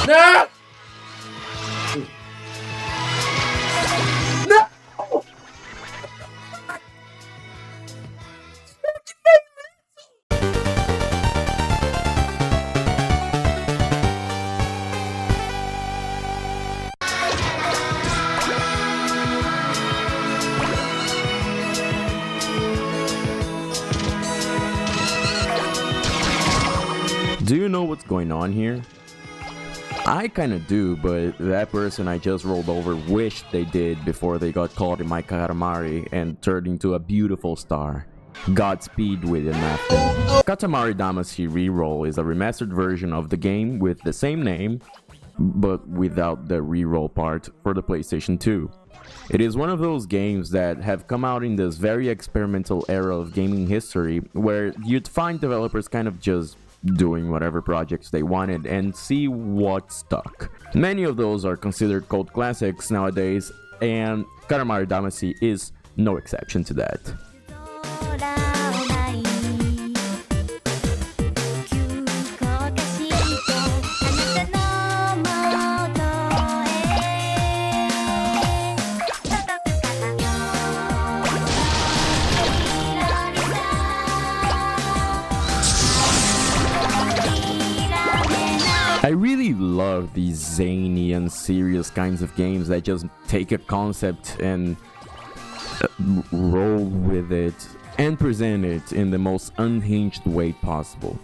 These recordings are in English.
No! No! Do you know what's going on here? I kinda do, but that person I just rolled over wished they did before they got caught in my Katamari and turned into a beautiful star. Godspeed with it after. Katamari Damacy Reroll is a remastered version of the game with the same name, but without the reroll part for the PlayStation 2. It is one of those games that have come out in this very experimental era of gaming history where you'd find developers kind of just doing whatever projects they wanted and see what stuck. Many of those are considered cult classics nowadays, and Katamari Damacy is no exception to that. I really love these zany and serious kinds of games that just take a concept and roll with it and present it in the most unhinged way possible.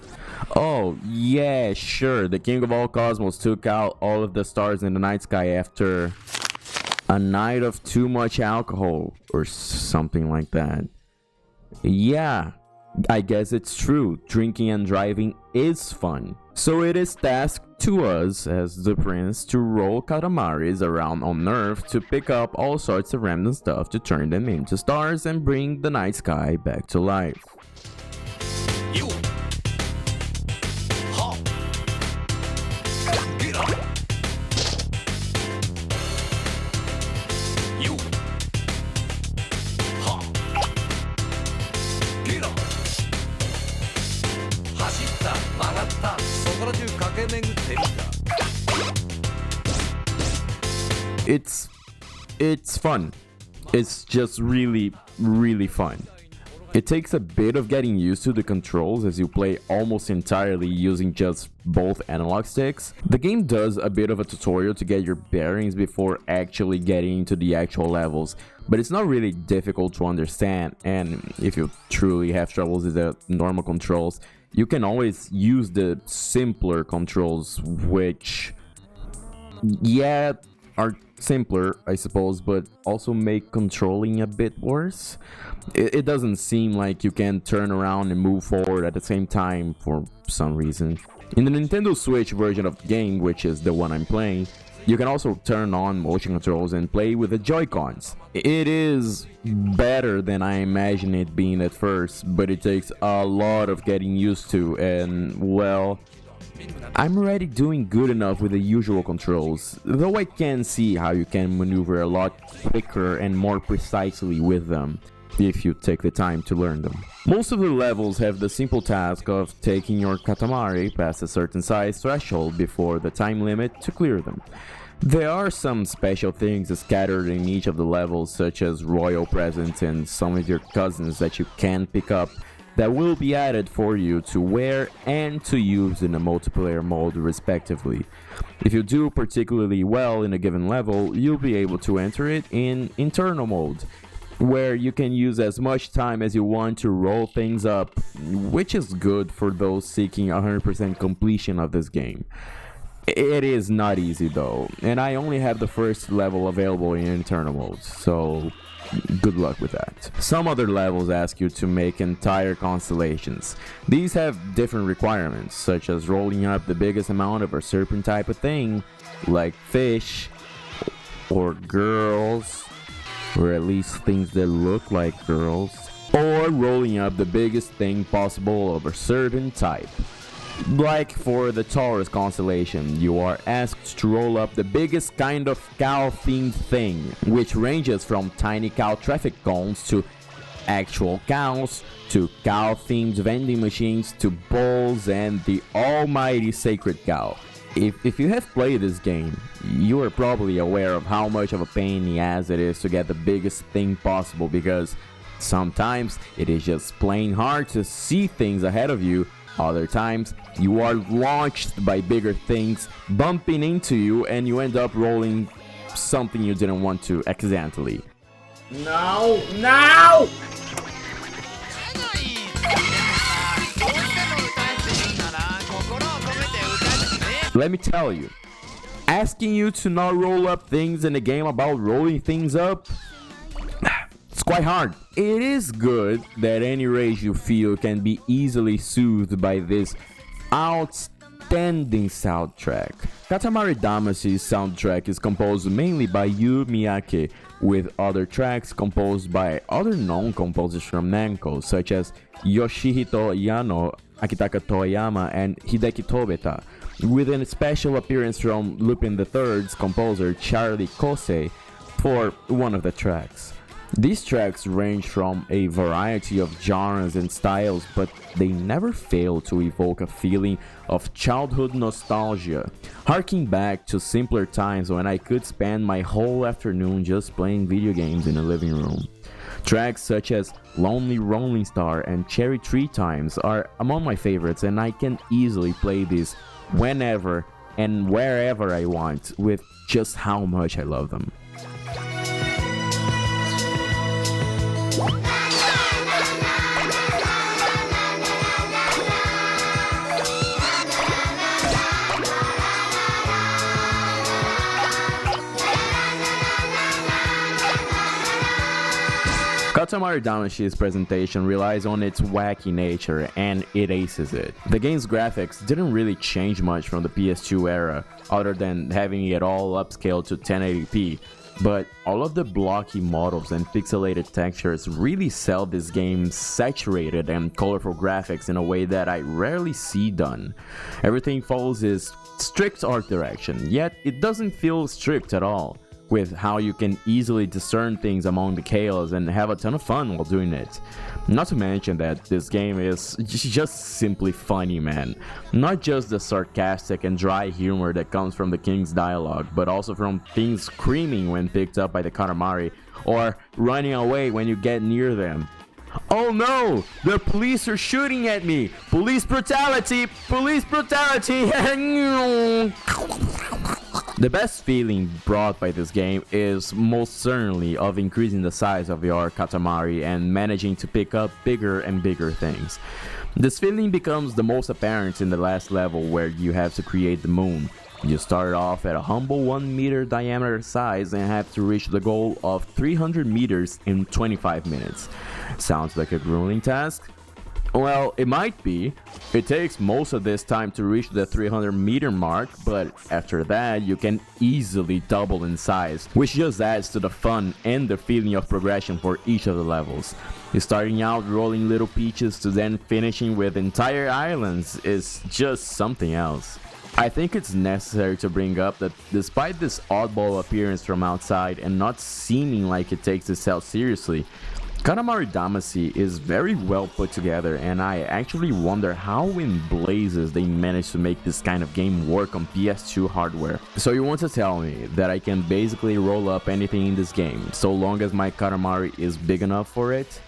Oh yeah, sure, the king of all cosmos took out all of the stars in the night sky after a night of too much alcohol or something like that. Yeah, I guess it's true, drinking and driving is fun. So it is tasked to us as the prince to roll Katamaris around on Earth to pick up all sorts of random stuff to turn them into stars and bring the night sky back to life. It's fun. It's just really fun. It takes a bit of getting used to the controls as you play almost entirely using just both analog sticks. The game does a bit of a tutorial to get your bearings before actually getting into the actual levels, but it's not really difficult to understand, and if you truly have troubles with the normal controls, you can always use the simpler controls, which, yeah, are simpler, I suppose, but also make controlling a bit worse. It doesn't seem like you can turn around and move forward at the same time for some reason. In the Nintendo Switch version of the game, which is the one I'm playing, you can also turn on motion controls and play with the Joy-Cons. It is better than I imagined it being at first, but it takes a lot of getting used to, and well, I'm already doing good enough with the usual controls, though I can see how you can maneuver a lot quicker and more precisely with them, if you take the time to learn them. Most of the levels have the simple task of taking your Katamari past a certain size threshold before the time limit to clear them. There are some special things scattered in each of the levels, such as royal presents and some of your cousins that you can pick up, that will be added for you to wear and to use in a multiplayer mode respectively. If you do particularly well in a given level, you'll be able to enter it in internal mode, where you can use as much time as you want to roll things up, which is good for those seeking 100% completion of this game. It is not easy though, and I only have the first level available in internal mode, so good luck with that. Some other levels ask you to make entire constellations. These have different requirements, such as rolling up the biggest amount of a certain type of thing, like fish, or girls, or at least things that look like girls, or rolling up the biggest thing possible of a certain type. Like for the Taurus constellation, you are asked to roll up the biggest kind of cow-themed thing, which ranges from tiny cow traffic cones to actual cows, to cow-themed vending machines, to bulls, and the almighty sacred cow. If you have played this game, you are probably aware of how much of a pain in the ass it is to get the biggest thing possible, because sometimes it is just plain hard to see things ahead of you. Other times you are launched by bigger things bumping into you and you end up rolling something you didn't want to accidentally. No! No! Let me tell you, asking you to not roll up things in a game about rolling things up, it's quite hard. It is good that any rage you feel can be easily soothed by this outstanding soundtrack. Katamari Damacy's soundtrack is composed mainly by Yu Miyake, with other tracks composed by other known composers from Namco, such as Yoshihito Yano, Akitaka Toyama, and Hideki Tobeta, with a special appearance from Lupin III's composer Charlie Kosei for one of the tracks. These tracks range from a variety of genres and styles, but they never fail to evoke a feeling of childhood nostalgia, harking back to simpler times when I could spend my whole afternoon just playing video games in the living room. Tracks such as Lonely Rolling Star and Cherry Tree Times are among my favorites, and I can easily play these whenever and wherever I want, with just how much I love them. Katamari Damacy's presentation relies on its wacky nature, and it aces it. The game's graphics didn't really change much from the PS2 era, other than having it all upscaled to 1080p, but all of the blocky models and pixelated textures really sell this game's saturated and colorful graphics in a way that I rarely see done. Everything follows this strict art direction, yet it doesn't feel strict at all, with how you can easily discern things among the chaos and have a ton of fun while doing it. Not to mention that this game is just simply funny, man. Not just the sarcastic and dry humor that comes from the king's dialogue, but also from things screaming when picked up by the Katamari, or running away when you get near them. Oh no! The police are shooting at me! Police brutality! Police brutality! The best feeling brought by this game is most certainly of increasing the size of your Katamari and managing to pick up bigger and bigger things. This feeling becomes the most apparent in the last level, where you have to create the moon. You start off at a humble 1 meter diameter size and have to reach the goal of 300 meters in 25 minutes. Sounds like a grueling task? Well, it might be. It takes most of this time to reach the 300 meter mark, but after that you can easily double in size, which just adds to the fun and the feeling of progression for each of the levels. Starting out rolling little peaches to then finishing with entire islands is just something else. I think it's necessary to bring up that despite this oddball appearance from outside and not seeming like it takes itself seriously, Katamari Damacy is very well put together, and I actually wonder how in blazes they managed to make this kind of game work on PS2 hardware. So you want to tell me that I can basically roll up anything in this game, so long as my Katamari is big enough for it?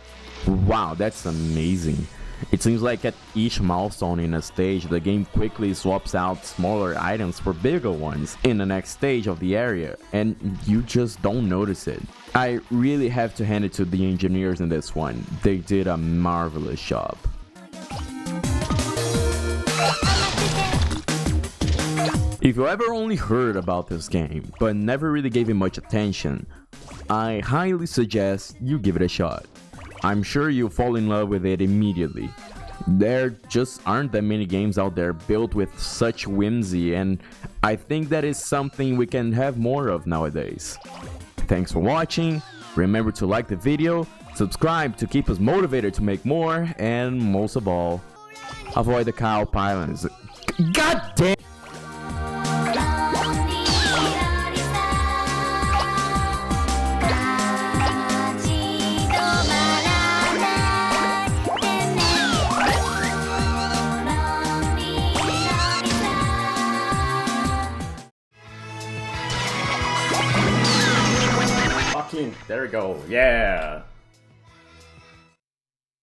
Wow, that's amazing. It seems like at each milestone in a stage, the game quickly swaps out smaller items for bigger ones in the next stage of the area, and you just don't notice it. I really have to hand it to the engineers in this one. They did a marvelous job. If you ever only heard about this game, but never really gave it much attention, I highly suggest you give it a shot. I'm sure you'll fall in love with it immediately. There just aren't that many games out there built with such whimsy, and I think that is something we can have more of nowadays. Thanks for watching. Remember to like the video, subscribe to keep us motivated to make more, and most of all, avoid the cow pylons. God damn! There we go. Yeah.